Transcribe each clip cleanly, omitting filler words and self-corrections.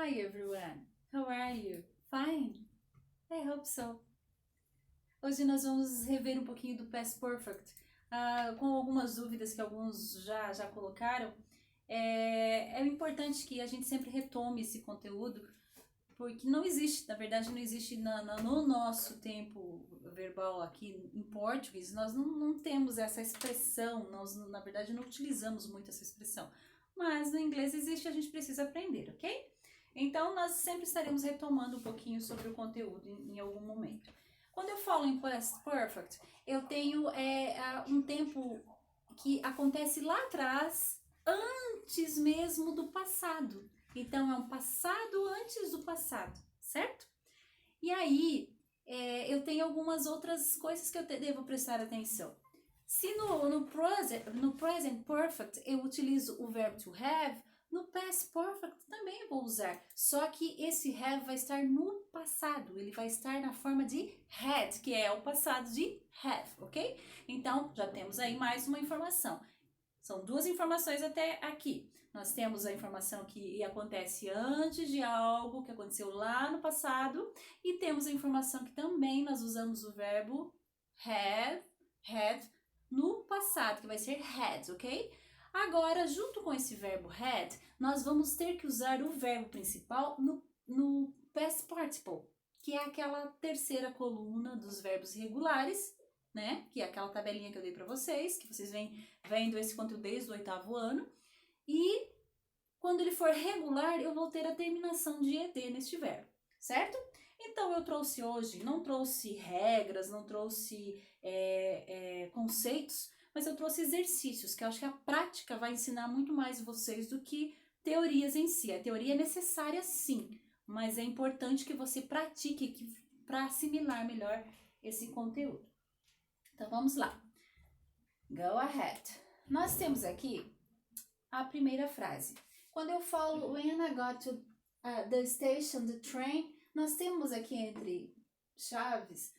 Hi everyone, how are you? Fine? I hope so. Hoje nós vamos rever um pouquinho do Past Perfect, com algumas dúvidas que alguns já colocaram. É importante que a gente sempre retome esse conteúdo, porque não existe, na verdade não existe no nosso tempo verbal aqui em português, nós não temos essa expressão, nós na verdade não utilizamos muito essa expressão, mas no inglês existe, a gente precisa aprender, ok? Então nós sempre estaremos retomando um pouquinho sobre o conteúdo em algum momento. Quando eu falo em Past Perfect, eu tenho um tempo que acontece lá atrás, antes mesmo do passado. Então, é um passado antes do passado, certo? E aí, eu tenho algumas outras coisas que eu devo prestar atenção. Se no present perfect eu utilizo o verbo to have, no past perfect também vou usar. Só que esse have vai estar no passado, ele vai estar na forma de had, que é o passado de have, ok? Então, já temos aí mais uma informação. São duas informações até aqui. Nós temos a informação que acontece antes de algo que aconteceu lá no passado e temos a informação que também nós usamos o verbo had no passado, que vai ser had, ok? Agora, junto com esse verbo had, nós vamos ter que usar o verbo principal no past participle, que é aquela terceira coluna dos verbos regulares, né? Que é aquela tabelinha que eu dei para vocês, que vocês vêm vendo esse conteúdo desde o 8º ano. E quando ele for regular, eu vou ter a terminação de ed neste verbo, certo? Então, eu trouxe hoje, não trouxe regras, não trouxe conceitos, mas eu trouxe exercícios, que eu acho que a prática vai ensinar muito mais vocês do que teorias em si. A teoria é necessária, sim, mas é importante que você pratique para assimilar melhor esse conteúdo. Então, vamos lá. Go ahead. Nós temos aqui a primeira frase. Quando eu falo when I got to the station, the train, nós temos aqui entre chaves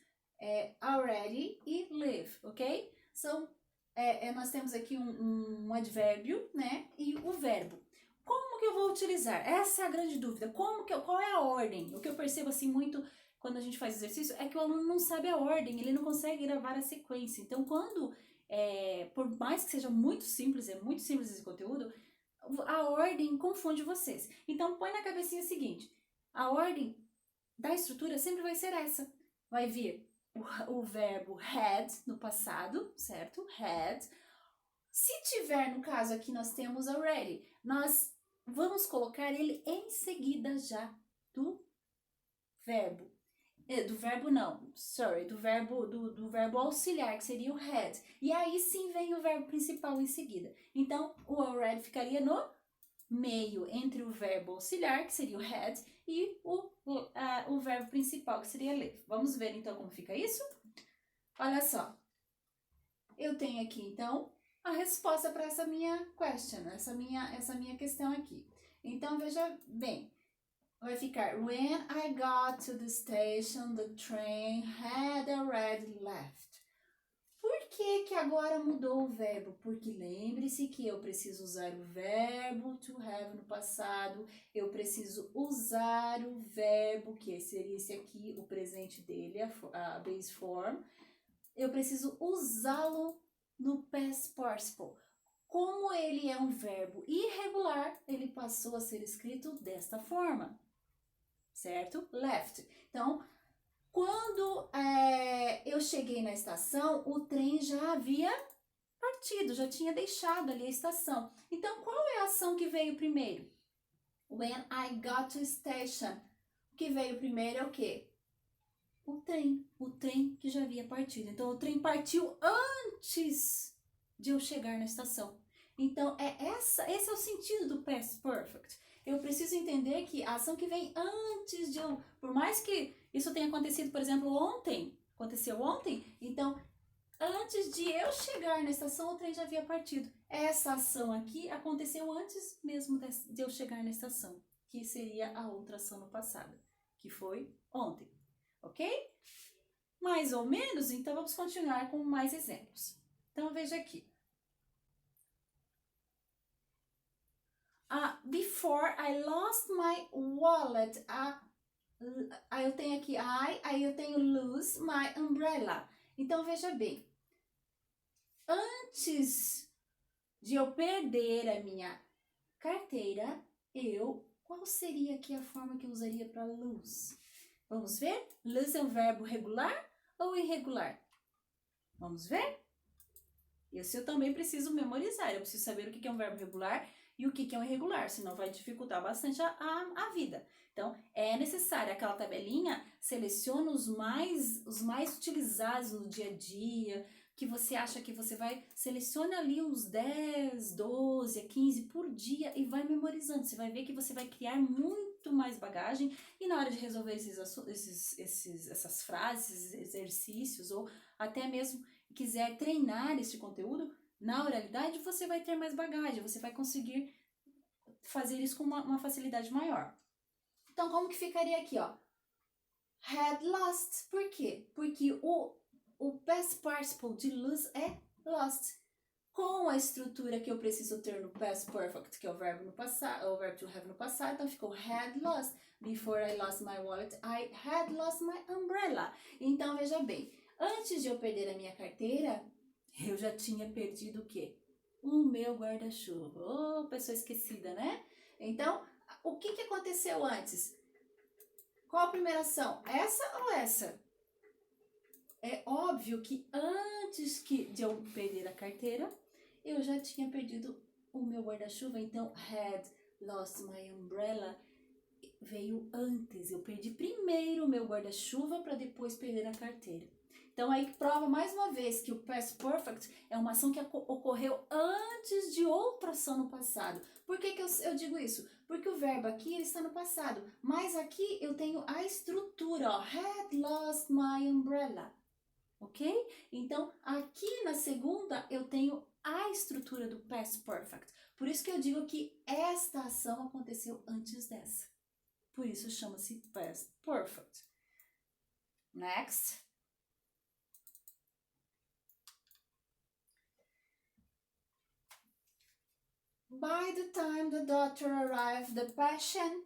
already e live, ok? Nós temos aqui um advérbio, né? E o verbo. Como que eu vou utilizar? Essa é a grande dúvida. Qual é a ordem? O que eu percebo assim muito quando a gente faz exercício é que o aluno não sabe a ordem, ele não consegue gravar a sequência. Então, por mais que seja muito simples, é muito simples esse conteúdo, a ordem confunde vocês. Então, põe na cabecinha o seguinte, a ordem da estrutura sempre vai ser essa. Vai vir o verbo had no passado, certo? Had. Se tiver, no caso aqui, nós temos already, nós vamos colocar ele em seguida já do verbo. Do verbo auxiliar, que seria o had. E aí sim vem o verbo principal em seguida. Então, o already ficaria no meio entre o verbo auxiliar, que seria o had, e o verbo principal, que seria live. Vamos ver então como fica isso? Olha só. Eu tenho aqui então a resposta para essa minha question, essa minha questão aqui. Então, veja bem. Vai ficar, when I got to the station, the train had already left. Por que agora mudou o verbo? Porque lembre-se que eu preciso usar o verbo to have no passado, eu preciso usar o verbo, que seria esse aqui, o presente dele, a base form, eu preciso usá-lo no past participle. Como ele é um verbo irregular, ele passou a ser escrito desta forma. Certo? Left. Então, quando eu cheguei na estação, o trem já havia partido, já tinha deixado ali a estação. Então, qual é a ação que veio primeiro? When I got to station. O que veio primeiro é o quê? O trem que já havia partido. Então, o trem partiu antes de eu chegar na estação. Então, esse é o sentido do past perfect. Eu preciso entender que a ação que vem antes de eu... Por mais que isso tenha acontecido, por exemplo, aconteceu ontem, então, antes de eu chegar na estação, o trem já havia partido. Essa ação aqui aconteceu antes mesmo de eu chegar na estação, que seria a outra ação no passado, que foi ontem, ok? Mais ou menos, então vamos continuar com mais exemplos. Então, veja aqui. Before I lost my wallet. Aí eu tenho aqui aí eu tenho lose my umbrella. Então, veja bem. Antes de eu perder a minha carteira, qual seria aqui a forma que eu usaria para lose? Vamos ver? Lose é um verbo regular ou irregular? Vamos ver? Esse eu também preciso memorizar. Eu preciso saber o que é um verbo regular e o que é um irregular, senão vai dificultar bastante a vida. Então, é necessário aquela tabelinha, seleciona os mais utilizados no dia a dia, que você acha que você vai, seleciona ali uns 10, 12, 15 por dia e vai memorizando. Você vai ver que você vai criar muito mais bagagem e na hora de resolver essas frases, exercícios ou até mesmo quiser treinar esse conteúdo, na oralidade você vai ter mais bagagem, você vai conseguir fazer isso com uma facilidade maior. Então, como que ficaria aqui, ó? Had lost. Por quê? Porque o past participle de lose é lost. Com a estrutura que eu preciso ter no past perfect, que é o verbo no passado, o verbo to have no passado, então ficou had lost. Before I lost my wallet, I had lost my umbrella. Então, veja bem, antes de eu perder a minha carteira, eu já tinha perdido o quê? O meu guarda-chuva. Oh, pessoa esquecida, né? Então, o que aconteceu antes? Qual a primeira ação? Essa ou essa? É óbvio que antes de eu perder a carteira, eu já tinha perdido o meu guarda-chuva. Então, had lost my umbrella veio antes. Eu perdi primeiro o meu guarda-chuva para depois perder a carteira. Então, aí prova mais uma vez que o past perfect é uma ação que ocorreu antes de outra ação no passado. Por que eu digo isso? Porque o verbo aqui ele está no passado, mas aqui eu tenho a estrutura, ó, had lost my umbrella, ok? Então, aqui na segunda eu tenho a estrutura do past perfect. Por isso que eu digo que esta ação aconteceu antes dessa. Por isso chama-se past perfect. Next. By the time the doctor arrived, the patient...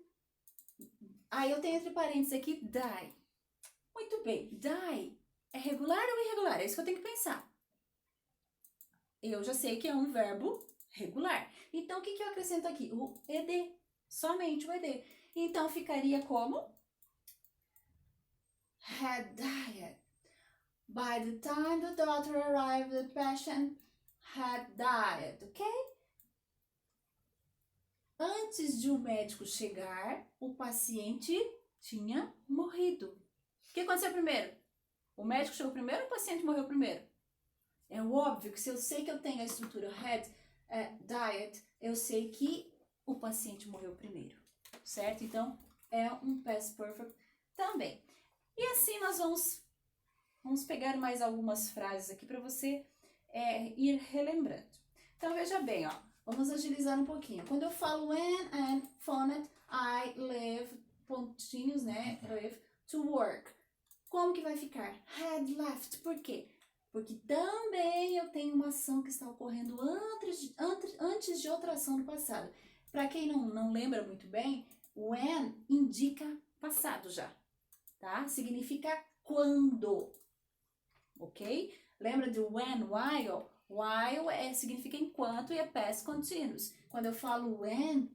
Aí eu tenho entre parênteses aqui, die. Muito bem, die é regular ou irregular? É isso que eu tenho que pensar. Eu já sei que é um verbo regular. Então, o que eu acrescento aqui? O ed, somente o ed. Então, ficaria como? Had died. By the time the doctor arrived, the patient had died, ok? Antes de o médico chegar, o paciente tinha morrido. O que aconteceu primeiro? O médico chegou primeiro ou o paciente morreu primeiro? É óbvio que se eu sei que eu tenho a estrutura had died, eu sei que o paciente morreu primeiro, certo? Então, é um past perfect também. E assim nós vamos pegar mais algumas frases aqui para você ir relembrando. Então, veja bem, ó. Vamos agilizar um pouquinho. Quando eu falo when and phoned, I live, pontinhos, né? Live to work. Como que vai ficar? Had left. Por quê? Porque também eu tenho uma ação que está ocorrendo antes de outra ação do passado. Para quem não lembra muito bem, when indica passado já, tá? Significa quando, ok? Lembra de when, while? While significa enquanto e é past continuous. Quando eu falo when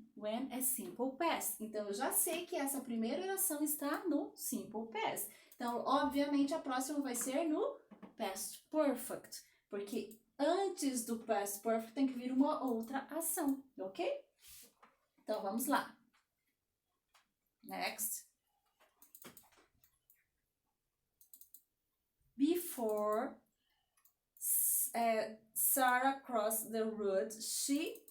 é simple past. Então, eu já sei que essa primeira oração está no simple past. Então, obviamente, a próxima vai ser no past perfect. Porque antes do past perfect tem que vir uma outra ação, ok? Então, vamos lá. Next. Before Sarah crossed the road, she,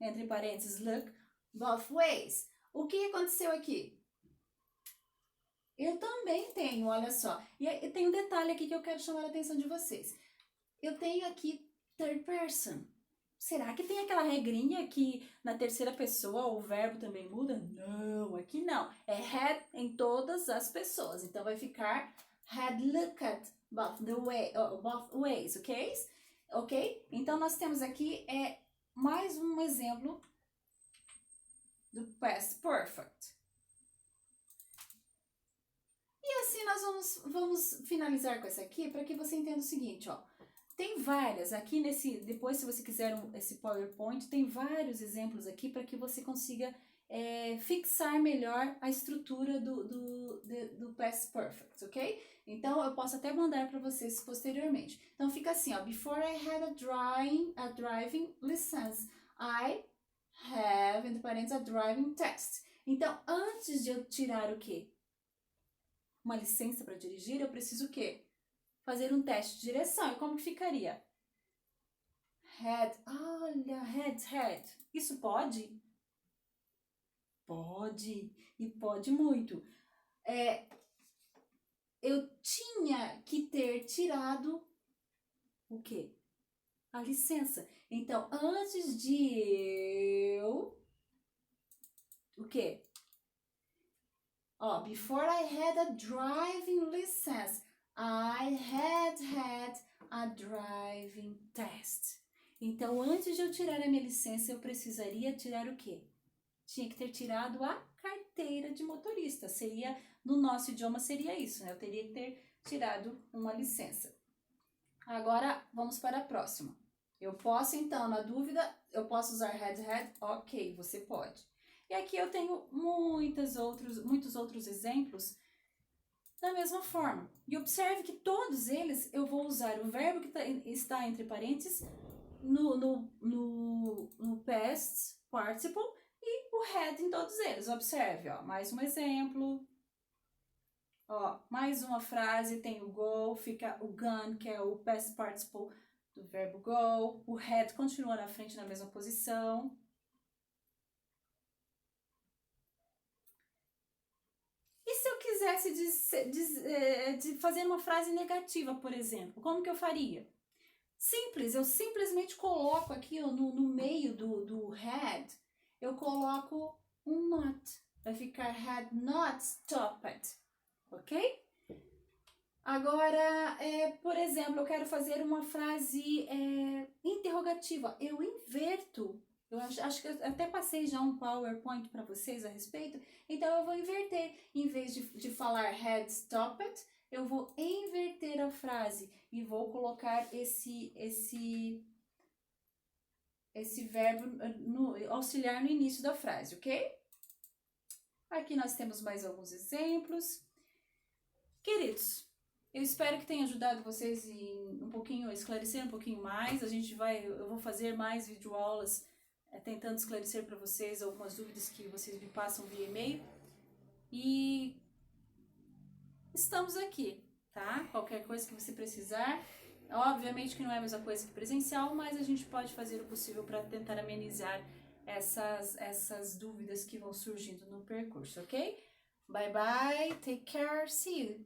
entre parênteses, look both ways. O que aconteceu aqui? Eu também tenho, olha só. E tem um detalhe aqui que eu quero chamar a atenção de vocês. Eu tenho aqui third person. Será que tem aquela regrinha que na terceira pessoa o verbo também muda? Não, aqui não. É had em todas as pessoas. Então vai ficar had looked both ways, ok? Ok? Então nós temos aqui mais um exemplo do past perfect. E assim nós vamos finalizar com essa aqui para que você entenda o seguinte, ó. Tem várias aqui depois se você quiser esse PowerPoint, tem vários exemplos aqui para que você consiga fixar melhor a estrutura do past perfect, ok? Então eu posso até mandar para vocês posteriormente. Então fica assim, ó. Before I had a driving license, I have, entre parênteses, a driving test. Então antes de eu tirar o quê? Uma licença para dirigir, eu preciso o quê? Fazer um teste de direção. E como que ficaria? Olha, had. Isso pode? Pode, e pode muito. Eu tinha que ter tirado o quê? A licença. Então, antes de eu... O quê? Ó, before I had a driving license, I had a driving test. Então, antes de eu tirar a minha licença, eu precisaria tirar o quê? Tinha que ter tirado a carteira de motorista. No nosso idioma seria isso, né? Eu teria que ter tirado uma licença. Agora, vamos para a próxima. Eu posso, então, na dúvida, eu posso usar had? Ok, você pode. E aqui eu tenho muitos outros exemplos da mesma forma. E observe que todos eles eu vou usar o verbo que está entre parênteses no past participle e o had em todos eles. Observe, ó, mais um exemplo. Ó, mais uma frase, tem o go, fica o gone, que é o past participle do verbo go. O had continua na frente na mesma posição. E se eu quisesse de fazer uma frase negativa, por exemplo, como que eu faria? Simples, eu simplesmente coloco aqui no meio do had, eu coloco um not. Vai ficar had not stopped, ok? Agora, por exemplo, eu quero fazer uma frase interrogativa. Eu inverto. Eu acho que eu até passei já um PowerPoint para vocês a respeito. Então, eu vou inverter. Em vez de falar had stopped, eu vou inverter a frase e vou colocar esse verbo auxiliar no início da frase, ok? Aqui nós temos mais alguns exemplos. Queridos, eu espero que tenha ajudado vocês a esclarecer um pouquinho mais. Eu vou fazer mais videoaulas tentando esclarecer para vocês algumas dúvidas que vocês me passam via e-mail. E estamos aqui, tá? Qualquer coisa que você precisar. Obviamente que não é a mesma coisa que presencial, mas a gente pode fazer o possível para tentar amenizar essas dúvidas que vão surgindo no percurso, ok? Bye bye, take care, see you!